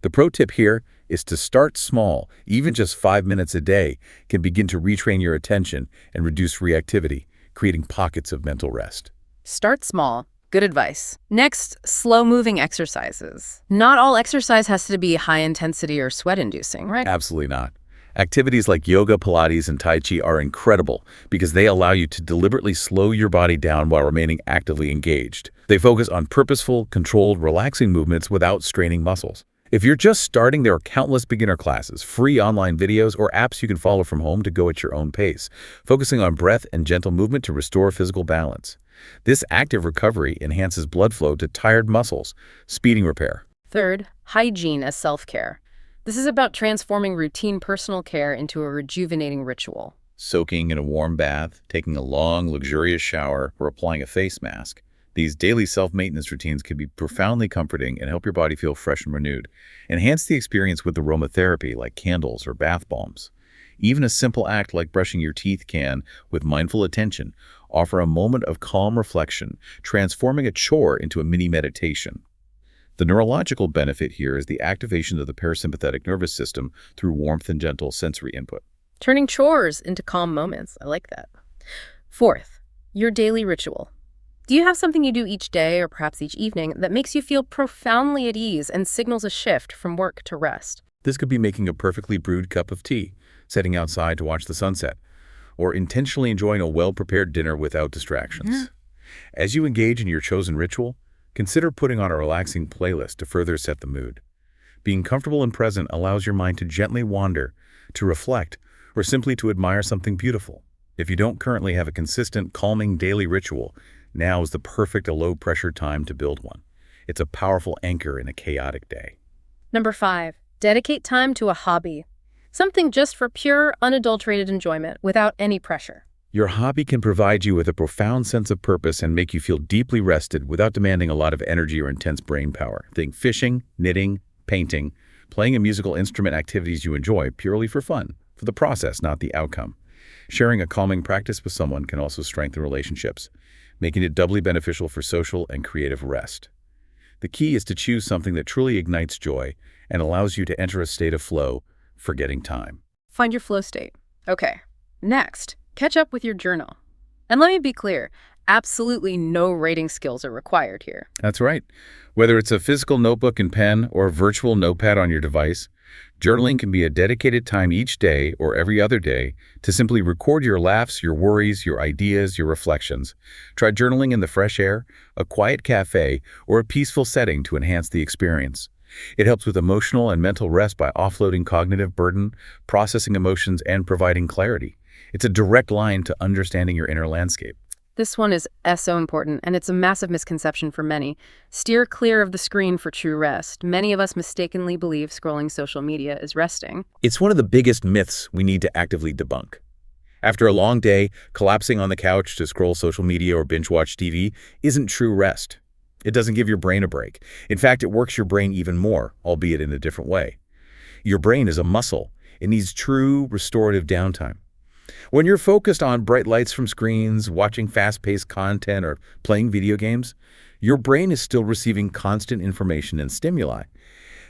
The pro tip here, is to start small. Even just 5 minutes a day can begin to retrain your attention and reduce reactivity, creating pockets of mental rest. Start small. Good advice. Next, slow-moving exercises. Not all exercise has to be high intensity or sweat-inducing, right? Absolutely not. Activities like yoga, Pilates, and Tai Chi are incredible because they allow you to deliberately slow your body down while remaining actively engaged. They focus on purposeful, controlled, relaxing movements without straining muscles. If you're just starting, there are countless beginner classes, free online videos, or apps you can follow from home to go at your own pace, focusing on breath and gentle movement to restore physical balance. This active recovery enhances blood flow to tired muscles, speeding repair. Third, hygiene as self-care. This is about transforming routine personal care into a rejuvenating ritual. Soaking in a warm bath, taking a long, luxurious shower, or applying a face mask. These daily self-maintenance routines can be profoundly comforting and help your body feel fresh and renewed. Enhance the experience with aromatherapy like candles or bath bombs. Even a simple act like brushing your teeth can, with mindful attention, offer a moment of calm reflection, transforming a chore into a mini meditation. The neurological benefit here is the activation of the parasympathetic nervous system through warmth and gentle sensory input. Turning chores into calm moments. I like that. Fourth, your daily ritual. Do you have something you do each day or perhaps each evening that makes you feel profoundly at ease and signals a shift from work to rest? This could be making a perfectly brewed cup of tea, sitting outside to watch the sunset, or intentionally enjoying a well-prepared dinner without distractions. As you engage in your chosen ritual, consider putting on a relaxing playlist to further set the mood. Being comfortable and present allows your mind to gently wander, to reflect, or simply to admire something beautiful. If you don't currently have a consistent, calming daily ritual, now is the perfect low-pressure time to build one. It's a powerful anchor in a chaotic day. Number 5, dedicate time to a hobby. Something just for pure, unadulterated enjoyment without any pressure. Your hobby can provide you with a profound sense of purpose and make you feel deeply rested without demanding a lot of energy or intense brain power. Think fishing, knitting, painting, playing a musical instrument, activities you enjoy purely for fun, for the process, not the outcome. Sharing a calming practice with someone can also strengthen relationships, making it doubly beneficial for social and creative rest. The key is to choose something that truly ignites joy and allows you to enter a state of flow, forgetting time. Find your flow state. Okay, next, catch up with your journal. And let me be clear, absolutely no writing skills are required here. That's right. Whether it's a physical notebook and pen or a virtual notepad on your device, journaling can be a dedicated time each day or every other day to simply record your laughs, your worries, your ideas, your reflections. Try journaling in the fresh air, a quiet cafe, or a peaceful setting to enhance the experience. It helps with emotional and mental rest by offloading cognitive burden, processing emotions, and providing clarity. It's a direct line to understanding your inner landscape. This one is so important, and it's a massive misconception for many. Steer clear of the screen for true rest. Many of us mistakenly believe scrolling social media is resting. It's one of the biggest myths we need to actively debunk. After a long day, collapsing on the couch to scroll social media or binge-watch TV isn't true rest. It doesn't give your brain a break. In fact, it works your brain even more, albeit in a different way. Your brain is a muscle. It needs true restorative downtime. When you're focused on bright lights from screens, watching fast-paced content, or playing video games, your brain is still receiving constant information and stimuli.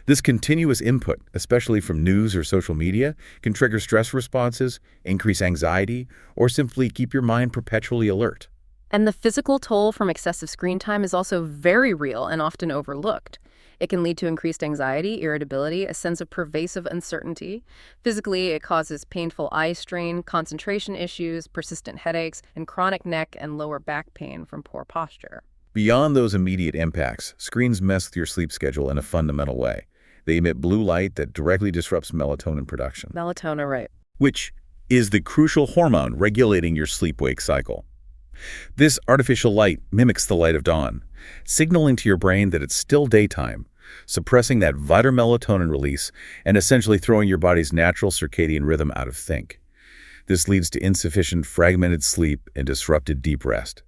This continuous input, especially from news or social media, can trigger stress responses, increase anxiety, or simply keep your mind perpetually alert. And the physical toll from excessive screen time is also very real and often overlooked. It can lead to increased anxiety, irritability, a sense of pervasive uncertainty. Physically, it causes painful eye strain, concentration issues, persistent headaches, and chronic neck and lower back pain from poor posture. Beyond those immediate impacts, screens mess with your sleep schedule in a fundamental way. They emit blue light that directly disrupts melatonin production, Melatonin, right. which is the crucial hormone regulating your sleep-wake cycle. This artificial light mimics the light of dawn, signaling to your brain that it's still daytime, suppressing that vital melatonin release and essentially throwing your body's natural circadian rhythm out of sync. This leads to insufficient fragmented sleep and disrupted deep rest.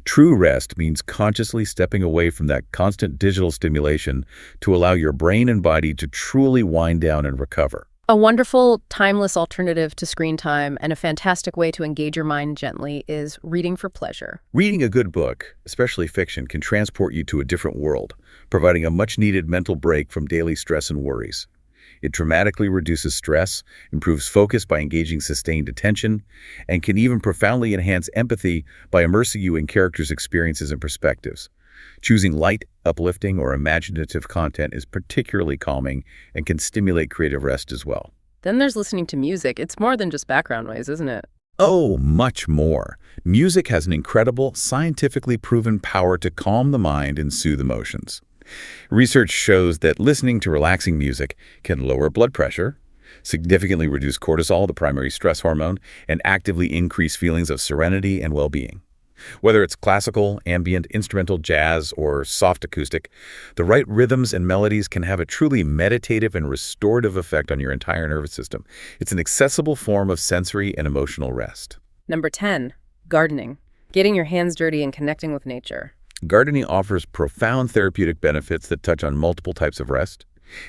True rest means consciously stepping away from that constant digital stimulation to allow your brain and body to truly wind down and recover. A wonderful, timeless alternative to screen time and a fantastic way to engage your mind gently is reading for pleasure. Reading a good book, especially fiction, can transport you to a different world, providing a much-needed mental break from daily stress and worries. It dramatically reduces stress, improves focus by engaging sustained attention, and can even profoundly enhance empathy by immersing you in characters' experiences and perspectives. Choosing light, uplifting, or imaginative content is particularly calming and can stimulate creative rest as well. Then there's listening to music. It's more than just background noise, isn't it? Oh, much more. Music has an incredible, scientifically proven power to calm the mind and soothe emotions. Research shows that listening to relaxing music can lower blood pressure, significantly reduce cortisol, the primary stress hormone, and actively increase feelings of serenity and well-being. Whether it's classical, ambient, instrumental, jazz, or soft acoustic, the right rhythms and melodies can have a truly meditative and restorative effect on your entire nervous system. It's an accessible form of sensory and emotional rest. Number 10, gardening. Getting your hands dirty and connecting with nature. Gardening offers profound therapeutic benefits that touch on multiple types of rest.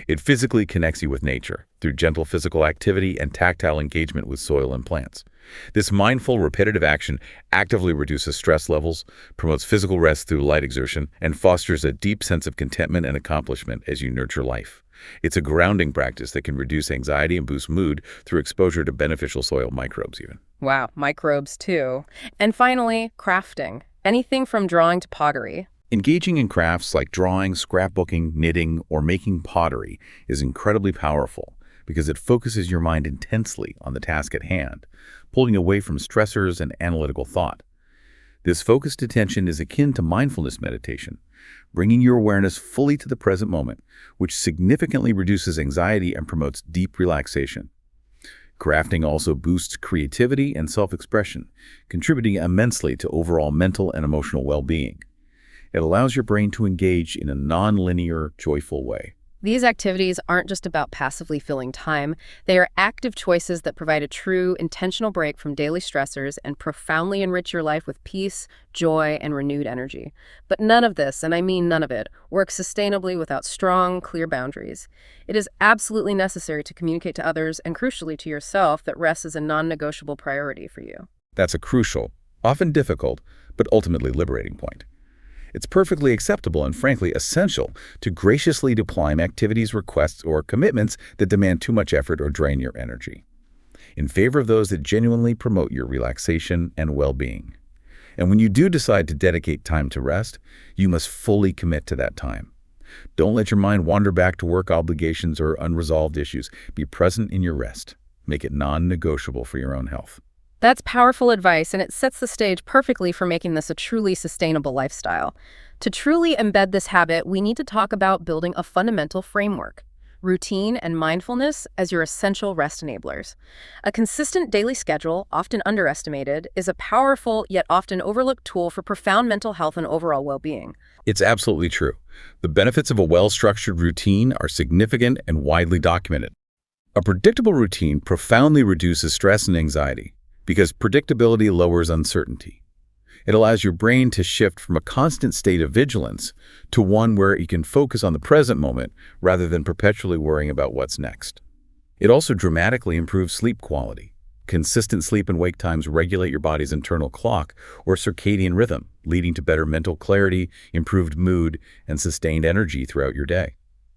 It physically connects you with nature through gentle physical activity and tactile engagement with soil and plants. This mindful, repetitive action actively reduces stress levels, promotes physical rest through light exertion, and fosters a deep sense of contentment and accomplishment as you nurture life. It's a grounding practice that can reduce anxiety and boost mood through exposure to beneficial soil microbes even. Wow, microbes too. And finally, crafting. Anything from drawing to pottery. Engaging in crafts like drawing, scrapbooking, knitting, or making pottery is incredibly powerful because it focuses your mind intensely on the task at hand, pulling away from stressors and analytical thought. This focused attention is akin to mindfulness meditation, bringing your awareness fully to the present moment, which significantly reduces anxiety and promotes deep relaxation. Crafting also boosts creativity and self-expression, contributing immensely to overall mental and emotional well-being. It allows your brain to engage in a non-linear, joyful way. These activities aren't just about passively filling time. They are active choices that provide a true, intentional break from daily stressors and profoundly enrich your life with peace, joy, and renewed energy. But none of this, and I mean none of it, works sustainably without strong, clear boundaries. It is absolutely necessary to communicate to others and, crucially, to yourself that rest is a non-negotiable priority for you. That's a crucial, often difficult, but ultimately liberating point. It's perfectly acceptable and frankly essential to graciously decline activities, requests, or commitments that demand too much effort or drain your energy, in favor of those that genuinely promote your relaxation and well-being. And when you do decide to dedicate time to rest, you must fully commit to that time. Don't let your mind wander back to work obligations or unresolved issues. Be present in your rest. Make it non-negotiable for your own health. That's powerful advice, and it sets the stage perfectly for making this a truly sustainable lifestyle. To truly embed this habit, we need to talk about building a fundamental framework, routine and mindfulness as your essential rest enablers. A consistent daily schedule, often underestimated, is a powerful yet often overlooked tool for profound mental health and overall well-being. It's absolutely true. The benefits of a well-structured routine are significant and widely documented. A predictable routine profoundly reduces stress and anxiety, because predictability lowers uncertainty. It allows your brain to shift from a constant state of vigilance to one where you can focus on the present moment rather than perpetually worrying about what's next. It also dramatically improves sleep quality. Consistent sleep and wake times regulate your body's internal clock or circadian rhythm, leading to better mental clarity, improved mood, and sustained energy throughout your day.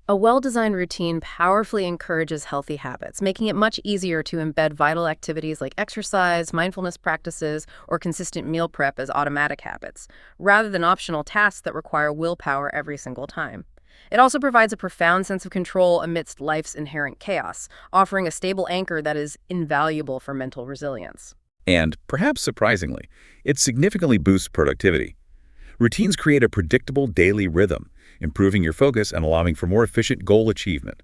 A well-designed routine powerfully encourages healthy habits, making it much easier to embed vital activities like exercise, mindfulness practices, or consistent meal prep as automatic habits, rather than optional tasks that require willpower every single time. It also provides a profound sense of control amidst life's inherent chaos, offering a stable anchor that is invaluable for mental resilience. And, perhaps surprisingly, it significantly boosts productivity. Routines create a predictable daily rhythm, improving your focus and allowing for more efficient goal achievement,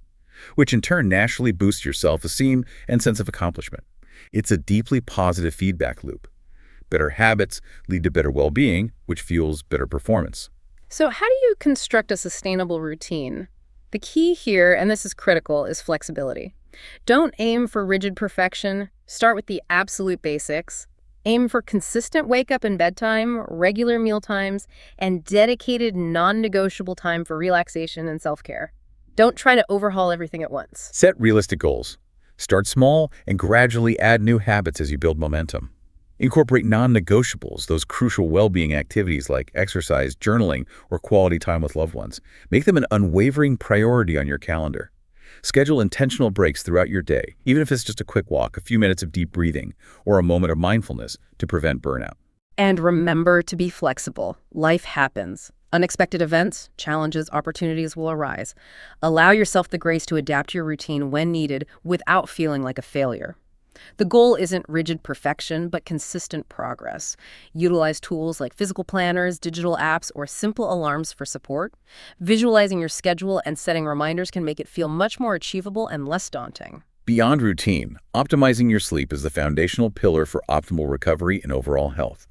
which in turn naturally boosts your self-esteem and sense of accomplishment. It's a deeply positive feedback loop. Better habits lead to better well-being, which fuels better performance. So how do you construct a sustainable routine? The key here, and this is critical, is flexibility. Don't aim for rigid perfection. Start with the absolute basics. Aim for consistent wake-up and bedtime, regular meal times, and dedicated non-negotiable time for relaxation and self-care. Don't try to overhaul everything at once. Set realistic goals. Start small and gradually add new habits as you build momentum. Incorporate non-negotiables, those crucial well-being activities like exercise, journaling, or quality time with loved ones. Make them an unwavering priority on your calendar. Schedule intentional breaks throughout your day, even if it's just a quick walk, a few minutes of deep breathing, or a moment of mindfulness to prevent burnout. And remember to be flexible. Life happens. Unexpected events, challenges, opportunities will arise. Allow yourself the grace to adapt your routine when needed without feeling like a failure. The goal isn't rigid perfection, but consistent progress. Utilize tools like physical planners, digital apps, or simple alarms for support. Visualizing your schedule and setting reminders can make it feel much more achievable and less daunting. Beyond routine, optimizing your sleep is the foundational pillar for optimal recovery and overall health.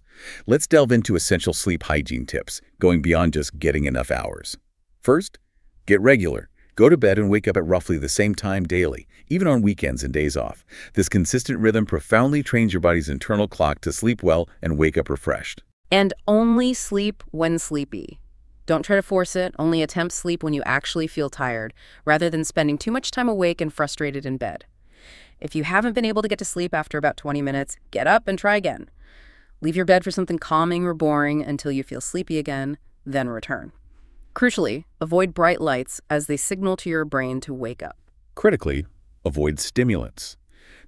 Let's delve into essential sleep hygiene tips, going beyond just getting enough hours. First, get regular. Go to bed and wake up at roughly the same time daily, even on weekends and days off. This consistent rhythm profoundly trains your body's internal clock to sleep well and wake up refreshed. And only sleep when sleepy. Don't try to force it, only attempt sleep when you actually feel tired, rather than spending too much time awake and frustrated in bed. If you haven't been able to get to sleep after about 20 minutes, get up and try again. Leave your bed for something calming or boring until you feel sleepy again, then return. Crucially, avoid bright lights as they signal to your brain to wake up. Critically, avoid stimulants.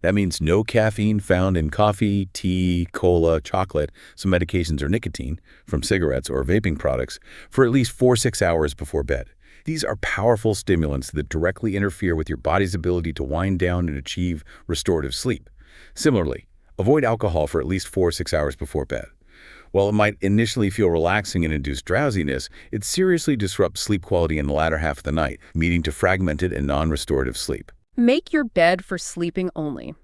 That means no caffeine found in coffee, tea, cola, chocolate, some medications or nicotine from cigarettes or vaping products for at least 4-6 hours before bed. These are powerful stimulants that directly interfere with your body's ability to wind down and achieve restorative sleep. Similarly, avoid alcohol for at least 4-6 hours before bed. While it might initially feel relaxing and induce drowsiness, it seriously disrupts sleep quality in the latter half of the night, leading to fragmented and non-restorative sleep. Make your bed for sleeping only.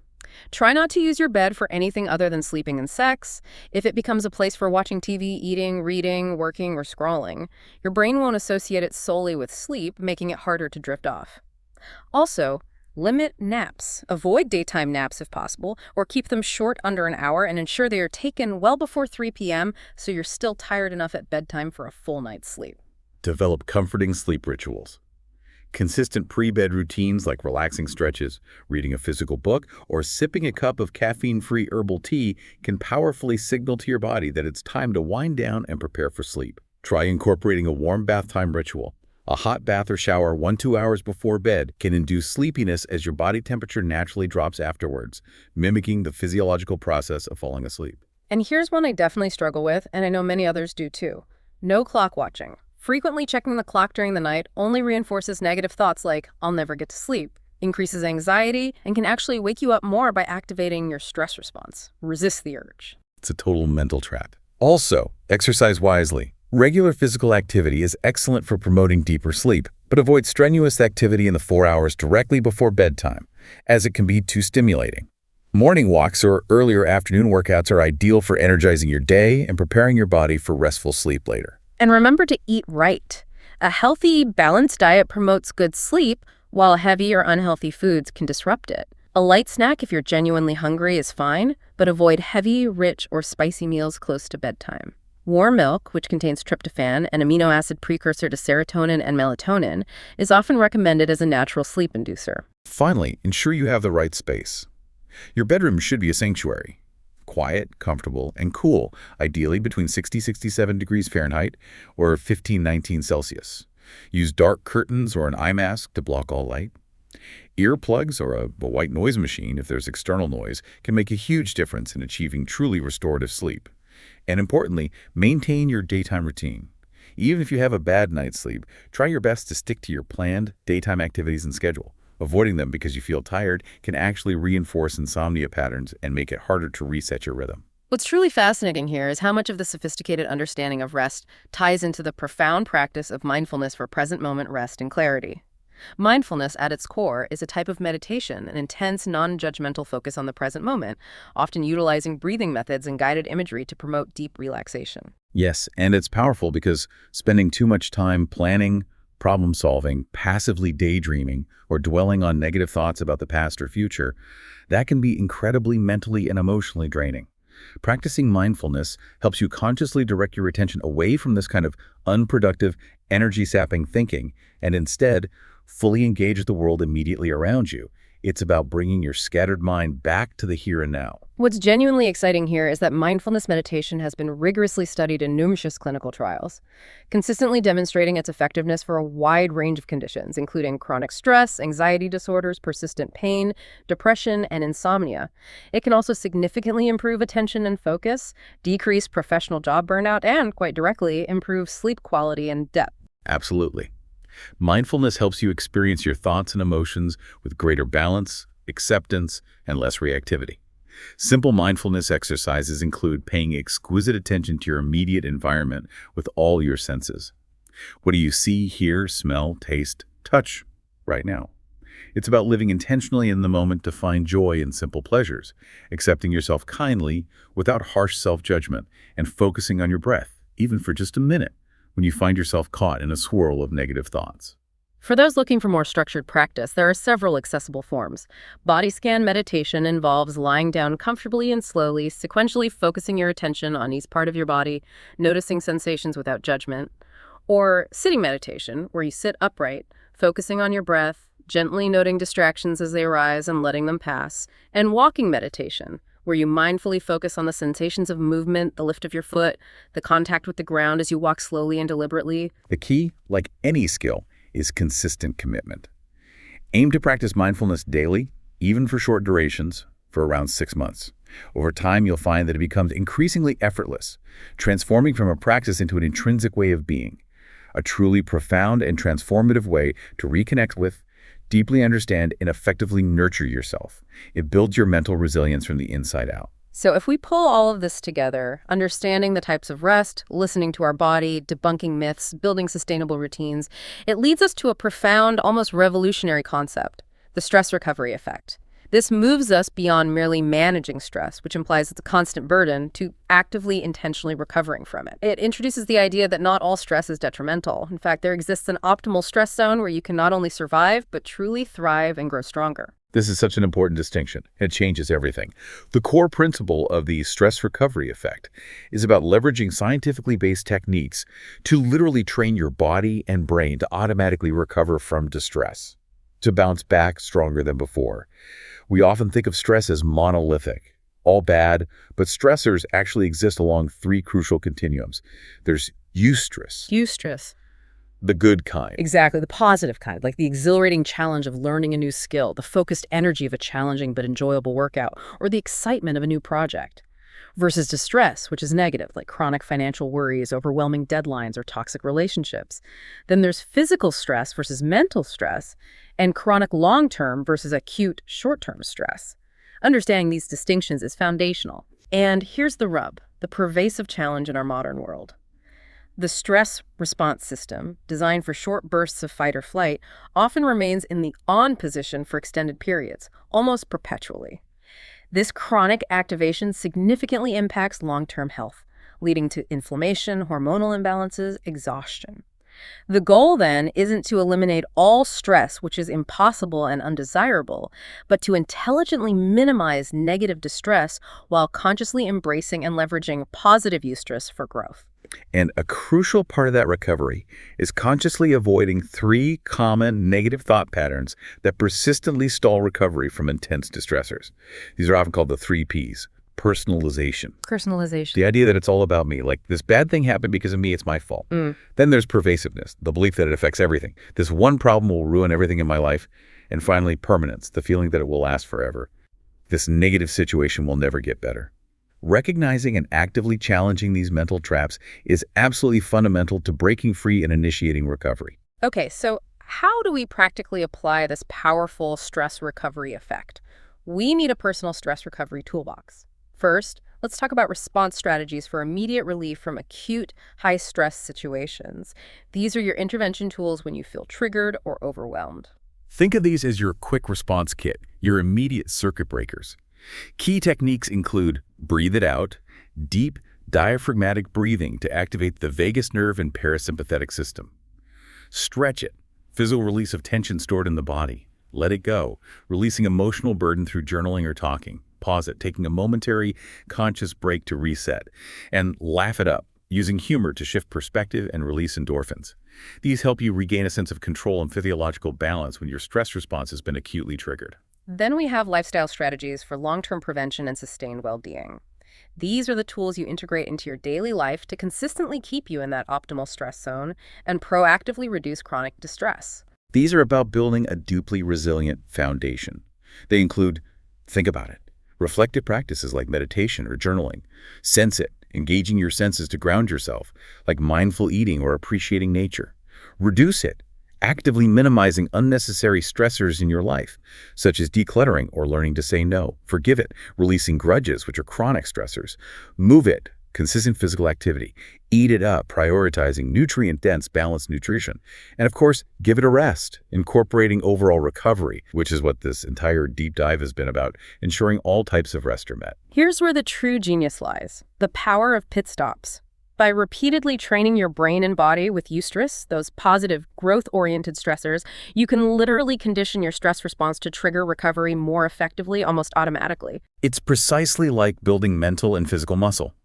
Try not to use your bed for anything other than sleeping and sex. If it becomes a place for watching TV, eating, reading, working, or scrolling, your brain won't associate it solely with sleep, making it harder to drift off. Also, limit naps. Avoid daytime naps if possible, or keep them short, under an hour, and ensure they are taken well before 3 p.m. so you're still tired enough at bedtime for a full night's sleep. Develop comforting sleep rituals. Consistent pre-bed routines like relaxing stretches, reading a physical book, or sipping a cup of caffeine-free herbal tea can powerfully signal to your body that it's time to wind down and prepare for sleep. Try incorporating a warm bath time ritual. A hot bath or shower 1-2 hours before bed can induce sleepiness as your body temperature naturally drops afterwards, mimicking the physiological process of falling asleep. And here's one I definitely struggle with, and I know many others do too. No clock watching. Frequently checking the clock during the night only reinforces negative thoughts like, I'll never get to sleep, increases anxiety, and can actually wake you up more by activating your stress response. Resist the urge. It's a total mental trap. Also, exercise wisely. Regular physical activity is excellent for promoting deeper sleep, but avoid strenuous activity in the 4 hours directly before bedtime, as it can be too stimulating. Morning walks or earlier afternoon workouts are ideal for energizing your day and preparing your body for restful sleep later. And remember to eat right. A healthy, balanced diet promotes good sleep, while heavy or unhealthy foods can disrupt it. A light snack if you're genuinely hungry is fine, but avoid heavy, rich, or spicy meals close to bedtime. Warm milk, which contains tryptophan, an amino acid precursor to serotonin and melatonin, is often recommended as a natural sleep inducer. Finally, ensure you have the right space. Your bedroom should be a sanctuary. Quiet, comfortable, and cool, ideally between 60-67 degrees Fahrenheit or 15-19 Celsius. Use dark curtains or an eye mask to block all light. Earplugs or a white noise machine, if there's external noise, can make a huge difference in achieving truly restorative sleep. And importantly, maintain your daytime routine. Even if you have a bad night's sleep, try your best to stick to your planned daytime activities and schedule. Avoiding them because you feel tired can actually reinforce insomnia patterns and make it harder to reset your rhythm. What's truly fascinating here is how much of the sophisticated understanding of rest ties into the profound practice of mindfulness for present moment rest and clarity. Mindfulness, at its core, is a type of meditation, an intense, non-judgmental focus on the present moment, often utilizing breathing methods and guided imagery to promote deep relaxation. Yes, and it's powerful because spending too much time planning, problem-solving, passively daydreaming, or dwelling on negative thoughts about the past or future, that can be incredibly mentally and emotionally draining. Practicing mindfulness helps you consciously direct your attention away from this kind of unproductive, energy-sapping thinking and instead fully engage with the world immediately around you, It's about bringing your scattered mind back to the here and now. What's genuinely exciting here is that mindfulness meditation has been rigorously studied in numerous clinical trials, consistently demonstrating its effectiveness for a wide range of conditions, including chronic stress, anxiety disorders, persistent pain, depression, and insomnia. It can also significantly improve attention and focus, decrease professional job burnout, and, quite directly, improve sleep quality and depth. Absolutely. Mindfulness helps you experience your thoughts and emotions with greater balance, acceptance, and less reactivity. Simple mindfulness exercises include paying exquisite attention to your immediate environment with all your senses. What do you see, hear, smell, taste, touch right now? It's about living intentionally in the moment to find joy in simple pleasures, accepting yourself kindly without harsh self-judgment, and focusing on your breath, even for just a minute, when you find yourself caught in a swirl of negative thoughts. For those looking for more structured practice, there are several accessible forms. Body scan meditation involves lying down comfortably and slowly, sequentially focusing your attention on each part of your body, noticing sensations without judgment. Or sitting meditation, where you sit upright, focusing on your breath, gently noting distractions as they arise and letting them pass. And walking meditation, where you mindfully focus on the sensations of movement, the lift of your foot, the contact with the ground as you walk slowly and deliberately. The key, like any skill, is consistent commitment. Aim to practice mindfulness daily, even for short durations, for around 6 months. Over time, you'll find that it becomes increasingly effortless, transforming from a practice into an intrinsic way of being, a truly profound and transformative way to reconnect with, deeply understand, and effectively nurture yourself. It builds your mental resilience from the inside out. So if we pull all of this together, understanding the types of rest, listening to our body, debunking myths, building sustainable routines, it leads us to a profound, almost revolutionary concept, the stress recovery effect. This moves us beyond merely managing stress, which implies it's a constant burden, to actively, intentionally recovering from it. It introduces the idea that not all stress is detrimental. In fact, there exists an optimal stress zone where you can not only survive, but truly thrive and grow stronger. This is such an important distinction. It changes everything. The core principle of the stress recovery effect is about leveraging scientifically based techniques to literally train your body and brain to automatically recover from distress, to bounce back stronger than before. We often think of stress as monolithic, all bad, but stressors actually exist along 3 crucial continuums. There's eustress, Eustress. the good kind. Exactly, the positive kind, like the exhilarating challenge of learning a new skill, the focused energy of a challenging but enjoyable workout, or the excitement of a new project. Versus distress, which is negative, like chronic financial worries, overwhelming deadlines, or toxic relationships. Then there's physical stress versus mental stress, and chronic long-term versus acute short-term stress. Understanding these distinctions is foundational. And here's the rub, the pervasive challenge in our modern world. The stress response system, designed for short bursts of fight or flight, often remains in the on position for extended periods, almost perpetually. This chronic activation significantly impacts long-term health, leading to inflammation, hormonal imbalances, exhaustion. The goal, then, isn't to eliminate all stress, which is impossible and undesirable, but to intelligently minimize negative distress while consciously embracing and leveraging positive eustress for growth. And a crucial part of that recovery is consciously avoiding 3 common negative thought patterns that persistently stall recovery from intense distressors. These are often called the 3 Ps. Personalization. Personalization. The idea that it's all about me, like this bad thing happened because of me, it's my fault. Then there's pervasiveness, the belief that it affects everything. This one problem will ruin everything in my life. And finally, permanence, the feeling that it will last forever. This negative situation will never get better. Recognizing and actively challenging these mental traps is absolutely fundamental to breaking free and initiating recovery. Okay, so how do we practically apply this powerful stress recovery effect? We need a personal stress recovery toolbox. First, let's talk about response strategies for immediate relief from acute, high-stress situations. These are your intervention tools when you feel triggered or overwhelmed. Think of these as your quick response kit, your immediate circuit breakers. Key techniques include breathe it out, deep diaphragmatic breathing to activate the vagus nerve and parasympathetic system. Stretch it, physical release of tension stored in the body. Let it go, releasing emotional burden through journaling or talking. Pause it, taking a momentary conscious break to reset. And laugh it up, using humor to shift perspective and release endorphins. These help you regain a sense of control and physiological balance when your stress response has been acutely triggered. Then we have lifestyle strategies for long-term prevention and sustained well-being. These are the tools you integrate into your daily life to consistently keep you in that optimal stress zone and proactively reduce chronic distress. These are about building a deeply resilient foundation. They include, think about it, reflective practices like meditation or journaling, sense it, engaging your senses to ground yourself, like mindful eating or appreciating nature. Reduce it, actively minimizing unnecessary stressors in your life, such as decluttering or learning to say no. Forgive it, releasing grudges, which are chronic stressors. Move it, consistent physical activity. Eat it up, prioritizing nutrient-dense, balanced nutrition. And of course, give it a rest, incorporating overall recovery, which is what this entire deep dive has been about, ensuring all types of rest are met. Here's where the true genius lies, the power of pit stops. By repeatedly training your brain and body with eustress, those positive, growth-oriented stressors, you can literally condition your stress response to trigger recovery more effectively, almost automatically. It's precisely like building mental and physical muscle.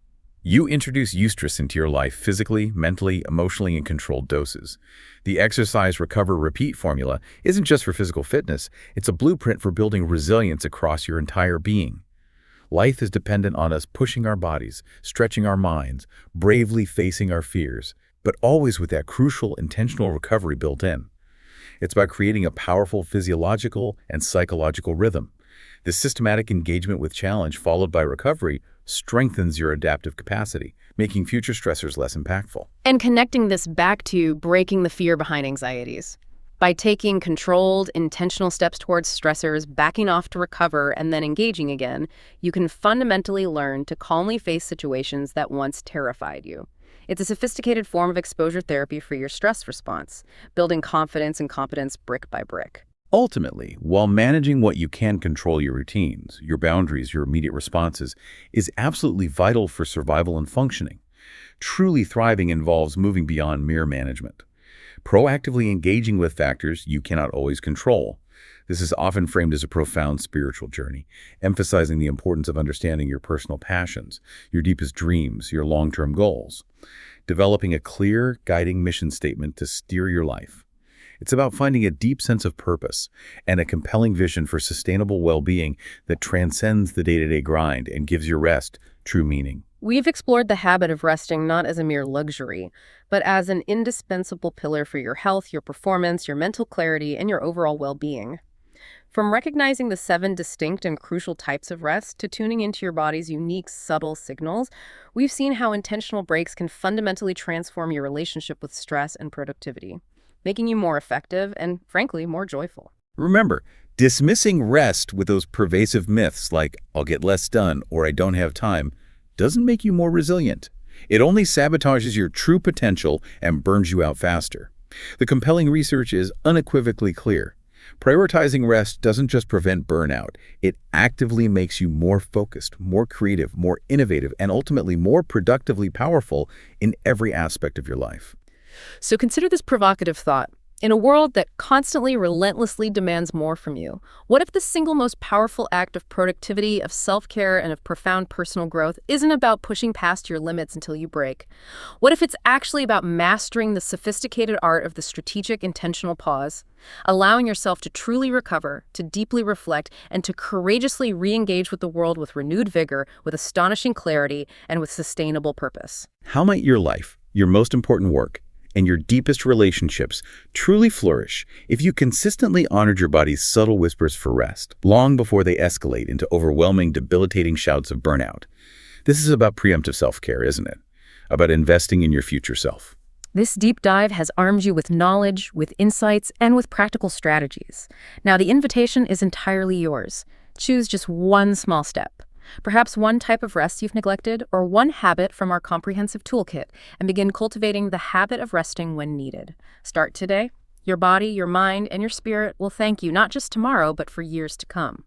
You introduce eustress into your life physically, mentally, emotionally in controlled doses. The exercise, recover, repeat formula isn't just for physical fitness, it's a blueprint for building resilience across your entire being. Life is dependent on us pushing our bodies, stretching our minds, bravely facing our fears, but always with that crucial intentional recovery built in. It's about creating a powerful physiological and psychological rhythm. This systematic engagement with challenge followed by recovery strengthens your adaptive capacity, making future stressors less impactful. And connecting this back to breaking the fear behind anxieties. By taking controlled, intentional steps towards stressors, backing off to recover, and then engaging again, you can fundamentally learn to calmly face situations that once terrified you. It's a sophisticated form of exposure therapy for your stress response, building confidence and competence brick by brick. Ultimately, while managing what you can control, your routines, your boundaries, your immediate responses, is absolutely vital for survival and functioning. Truly thriving involves moving beyond mere management, proactively engaging with factors you cannot always control. This is often framed as a profound spiritual journey, emphasizing the importance of understanding your personal passions, your deepest dreams, your long-term goals, developing a clear, guiding mission statement to steer your life. It's about finding a deep sense of purpose and a compelling vision for sustainable well-being that transcends the day-to-day grind and gives your rest true meaning. We've explored the habit of resting not as a mere luxury, but as an indispensable pillar for your health, your performance, your mental clarity, and your overall well-being. From recognizing the 7 distinct and crucial types of rest to tuning into your body's unique, subtle signals, we've seen how intentional breaks can fundamentally transform your relationship with stress and productivity, making you more effective and, frankly, more joyful. Remember, dismissing rest with those pervasive myths like, I'll get less done or I don't have time, doesn't make you more resilient. It only sabotages your true potential and burns you out faster. The compelling research is unequivocally clear. Prioritizing rest doesn't just prevent burnout, it actively makes you more focused, more creative, more innovative, and ultimately more productively powerful in every aspect of your life. So consider this provocative thought. In a world that constantly, relentlessly demands more from you, what if the single most powerful act of productivity, of self-care, and of profound personal growth isn't about pushing past your limits until you break? What if it's actually about mastering the sophisticated art of the strategic, intentional pause, allowing yourself to truly recover, to deeply reflect, and to courageously re-engage with the world with renewed vigor, with astonishing clarity, and with sustainable purpose? How might your life, your most important work, and your deepest relationships truly flourish if you consistently honored your body's subtle whispers for rest, long before they escalate into overwhelming, debilitating shouts of burnout? This is about preemptive self-care, isn't it? About investing in your future self. This deep dive has armed you with knowledge, with insights, and with practical strategies. Now the invitation is entirely yours. Choose just one small step. Perhaps one type of rest you've neglected, or one habit from our comprehensive toolkit, and begin cultivating the habit of resting when needed. Start today. Your body, your mind, and your spirit will thank you not just tomorrow, but for years to come.